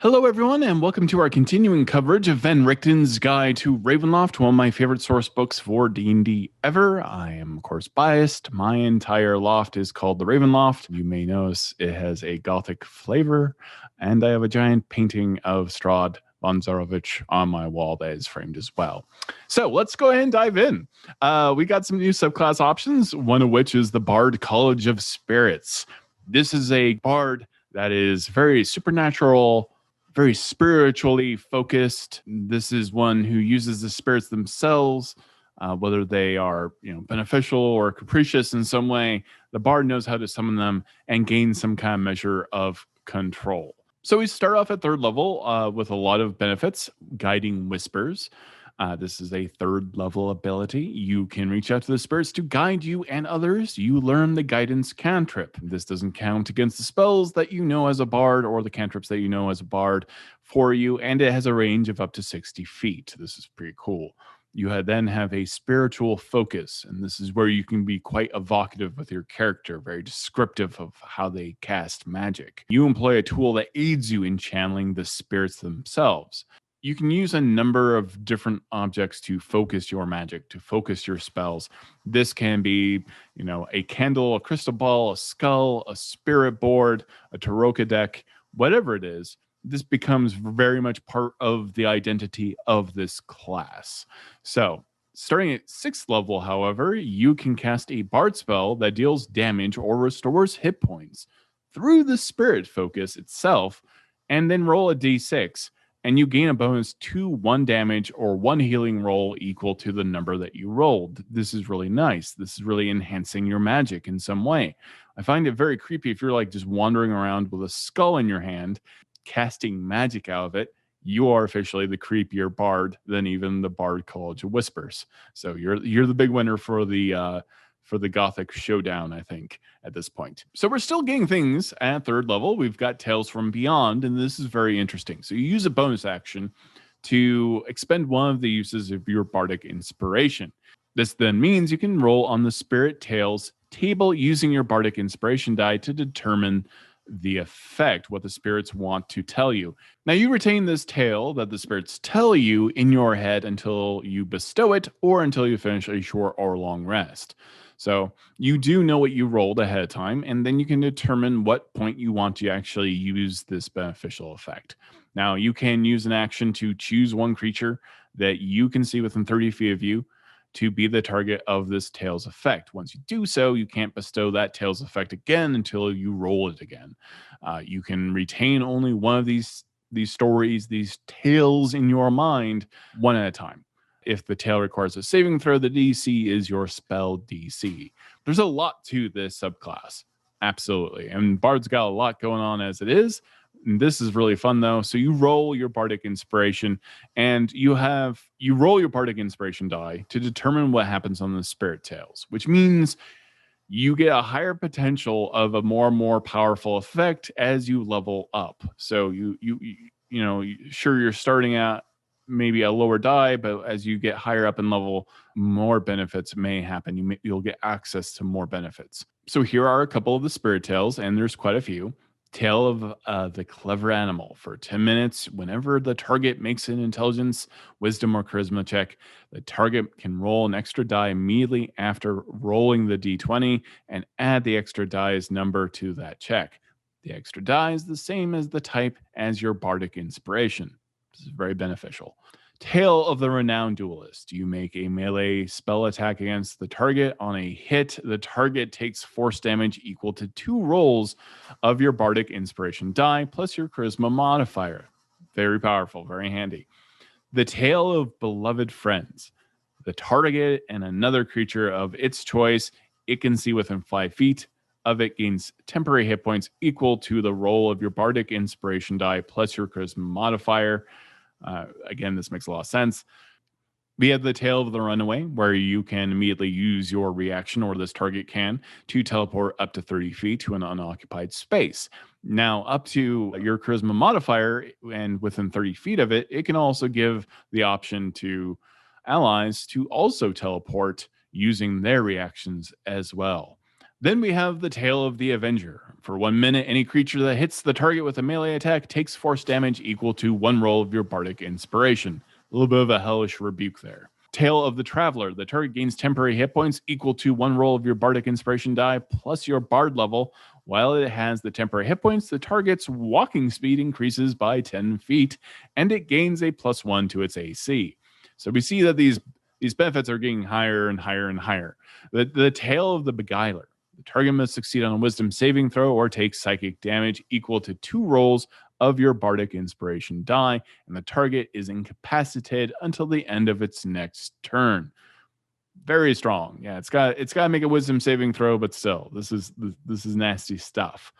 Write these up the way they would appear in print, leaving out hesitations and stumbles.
Hello, everyone, and welcome to our continuing coverage of Van Richten's Guide to Ravenloft, one of my favorite source books for D&D ever. I am, of course, biased. My entire loft is called the Ravenloft. You may notice it has a Gothic flavor, and I have a giant painting of Strahd von Zarovich on my wall that is framed as well. So let's go ahead and dive in. We got some new subclass options, one of which is the Bard College of Spirits. This is a bard that is very supernatural, very spiritually focused. This is one who uses the spirits themselves, whether they are beneficial or capricious in some way. The bard knows how to summon them and gain some kind of measure of control. So we start off at third level with a lot of benefits. Guiding Whispers. This is a third level ability. You can reach out to the spirits to guide you and others. You learn the guidance cantrip. This doesn't count against the spells that you know as a bard or the cantrips that you know as a bard for you, and it has a range of up to 60 feet. This is pretty cool. You then have a spiritual focus, and this is where you can be quite evocative with your character, very descriptive of how they cast magic. You employ a tool that aids you in channeling the spirits themselves. You can use a number of different objects to focus your magic, to focus your spells. This can be, a candle, a crystal ball, a skull, a spirit board, a Taroka deck, whatever it is. This becomes very much part of the identity of this class. So, starting at 6th level, however, you can cast a bard spell that deals damage or restores hit points through the spirit focus itself, and then roll a d6. And you gain a bonus to 1 damage or 1 healing roll equal to the number that you rolled. This is really nice. This is really enhancing your magic in some way. I find it very creepy if you're just wandering around with a skull in your hand, casting magic out of it. You are officially the creepier bard than even the Bard College of Whispers. So you're the big winner for the Gothic showdown, I think, at this point. So we're still getting things at 3rd level. We've got Tales from Beyond, and this is very interesting. So you use a bonus action to expend one of the uses of your bardic inspiration. This then means you can roll on the Spirit Tales table using your bardic inspiration die to determine the effect, what the spirits want to tell you. Now you retain this tale that the spirits tell you in your head until you bestow it or until you finish a short or long rest. So you do know what you rolled ahead of time, and then you can determine what point you want to actually use this beneficial effect. Now, you can use an action to choose one creature that you can see within 30 feet of you to be the target of this Tails effect. Once you do so, you can't bestow that Tails effect again until you roll it again. You can retain only one of these stories, these tales in your mind, one at a time. If the tale requires a saving throw, the DC is your spell DC. There's a lot to this subclass. Absolutely. And Bard's got a lot going on as it is. And this is really fun, though. So you roll your Bardic Inspiration, and you roll your Bardic Inspiration die to determine what happens on the Spirit Tales, which means you get a higher potential of a more and more powerful effect as you level up. So sure, you're starting at maybe a lower die, but as you get higher up in level, more benefits may happen. You'll get access to more benefits. So here are a couple of the Spirit Tales, and there's quite a few. Tale of the Clever Animal. For 10 minutes, whenever the target makes an intelligence, wisdom, or charisma check, the target can roll an extra die immediately after rolling the d20 and add the extra die's number to that check. The extra die is the same as the type as your Bardic Inspiration. This is very beneficial. Tale of the Renowned Duelist. You make a melee spell attack against the target. On a hit, the target takes force damage equal to 2 rolls of your Bardic Inspiration die plus your Charisma modifier. Very powerful, very handy. The Tale of Beloved Friends. The target and another creature of its choice it can see within 5 feet of it gains temporary hit points equal to the roll of your Bardic Inspiration die plus your Charisma modifier. Again, this makes a lot of sense. We have the Tale of the Runaway, where you can immediately use your reaction, or this target can, to teleport up to 30 feet to an unoccupied space. Now, up to your Charisma modifier, and within 30 feet of it, it can also give the option to allies to also teleport using their reactions as well. Then we have the Tale of the Avenger. For 1 minute, any creature that hits the target with a melee attack takes force damage equal to 1 roll of your bardic inspiration. A little bit of a hellish rebuke there. Tale of the Traveler. The target gains temporary hit points equal to 1 roll of your bardic inspiration die plus your bard level. While it has the temporary hit points, the target's walking speed increases by 10 feet, and it gains a +1 to its AC. So we see that these benefits are getting higher and higher and higher. The Tale of the Beguiler. The target must succeed on a wisdom saving throw or take psychic damage equal to 2 rolls of your bardic inspiration die, and the target is incapacitated until the end of its next turn. Very strong. Yeah, it's got to make a wisdom saving throw, but still, this is nasty stuff.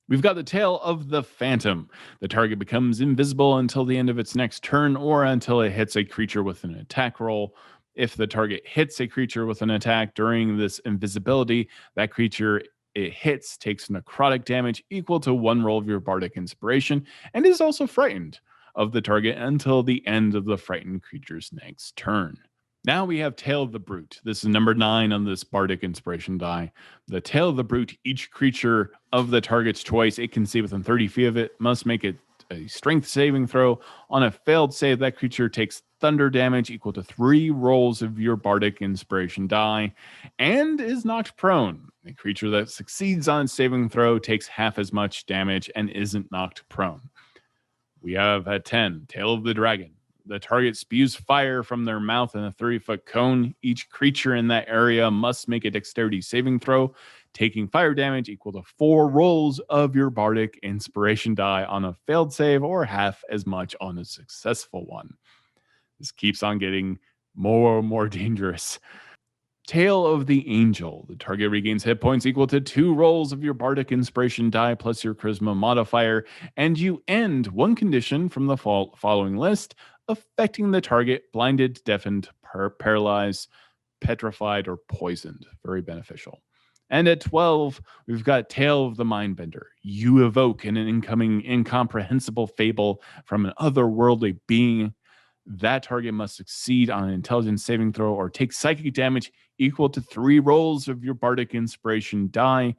We've got the Tale of the Phantom. The target becomes invisible until the end of its next turn or until it hits a creature with an attack roll. If the target hits a creature with an attack during this invisibility, that creature it hits takes necrotic damage equal to 1 roll of your bardic inspiration and is also frightened of the target until the end of the frightened creature's next turn. Now we have Tale of the Brute. This is number 9 on this bardic inspiration die. The Tale of the Brute, each creature of the target's choice it can see within 30 feet of it must make it a strength saving throw. On a failed save, that creature takes thunder damage equal to 3 rolls of your bardic inspiration die and is knocked prone. A creature that succeeds on its saving throw takes half as much damage and isn't knocked prone. We have at 10, Tale of the Dragon. The target spews fire from their mouth in a 30-foot cone. Each creature in that area must make a dexterity saving throw, taking fire damage equal to 4 rolls of your bardic inspiration die on a failed save or half as much on a successful one. This keeps on getting more and more dangerous. Tale of the Angel. The target regains hit points equal to 2 rolls of your bardic inspiration die plus your charisma modifier, and you end 1 condition from the following list, affecting the target blinded, deafened, paralyzed, petrified, or poisoned. Very beneficial. And at 12, we've got Tale of the Mindbender. You evoke an incoming incomprehensible fable from an otherworldly being. That target must succeed on an intelligence saving throw or take psychic damage equal to 3 rolls of your bardic inspiration die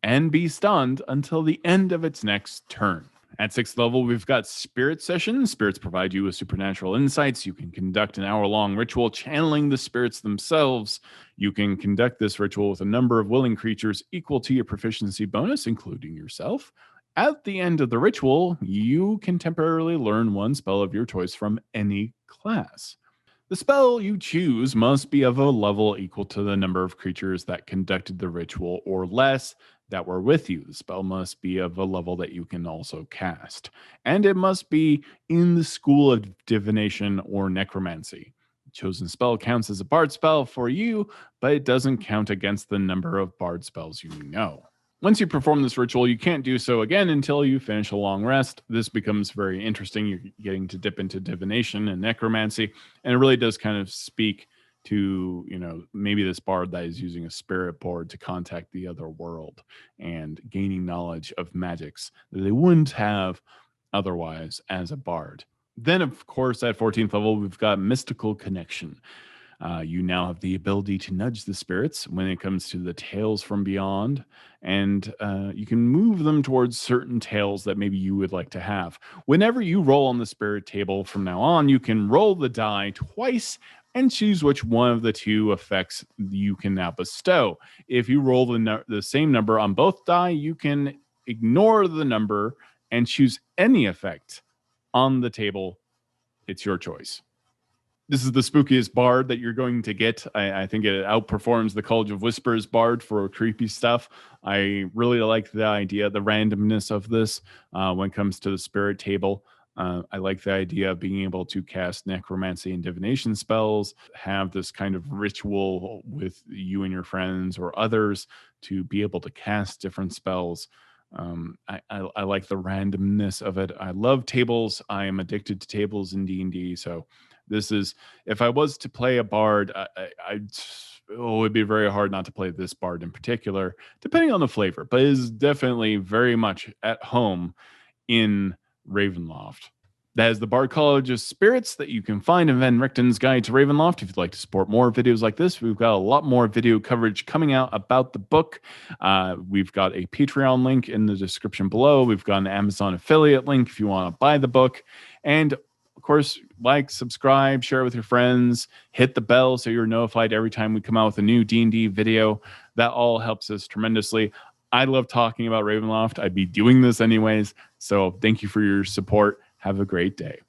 and be stunned until the end of its next turn. At 6th level, we've got Spirit Session. Spirits provide you with supernatural insights. You can conduct an hour-long ritual channeling the spirits themselves. You can conduct this ritual with a number of willing creatures equal to your proficiency bonus, including yourself. At the end of the ritual, you can temporarily learn 1 spell of your choice from any class. The spell you choose must be of a level equal to the number of creatures that conducted the ritual or less that were with you. The spell must be of a level that you can also cast. And it must be in the school of divination or necromancy. The chosen spell counts as a bard spell for you, but it doesn't count against the number of bard spells you know. Once you perform this ritual, you can't do so again until you finish a long rest. This becomes very interesting. You're getting to dip into divination and necromancy, and it really does kind of speak to, maybe this bard that is using a spirit board to contact the other world and gaining knowledge of magics that they wouldn't have otherwise as a bard. Then, of course, at 14th level, we've got Mystical Connection. You now have the ability to nudge the spirits when it comes to the tales from beyond, and you can move them towards certain tales that maybe you would like to have. Whenever you roll on the spirit table from now on, you can roll the die twice and choose which one of the 2 effects you can now bestow. If you roll the same number on both die, you can ignore the number and choose any effect on the table. It's your choice. This is the spookiest bard that you're going to get. I think it outperforms the College of Whispers bard for creepy stuff. I really like the idea, the randomness of this when it comes to the spirit table. I like the idea of being able to cast necromancy and divination spells, have this kind of ritual with you and your friends or others to be able to cast different spells. I like the randomness of it. I love tables. I am addicted to tables in D&D, so this is, if I was to play a bard, it'd be very hard not to play this bard in particular, depending on the flavor, but it is definitely very much at home in Ravenloft. That is the Bard College of Spirits that you can find in Van Richten's Guide to Ravenloft. If you'd like to support more videos like this, we've got a lot more video coverage coming out about the book. We've got a Patreon link in the description below. We've got an Amazon affiliate link if you want to buy the book. And of course, like, subscribe, share it with your friends, hit the bell so you're notified every time we come out with a new D&D video. That all helps us tremendously. I love talking about Ravenloft. I'd be doing this anyways. So thank you for your support. Have a great day.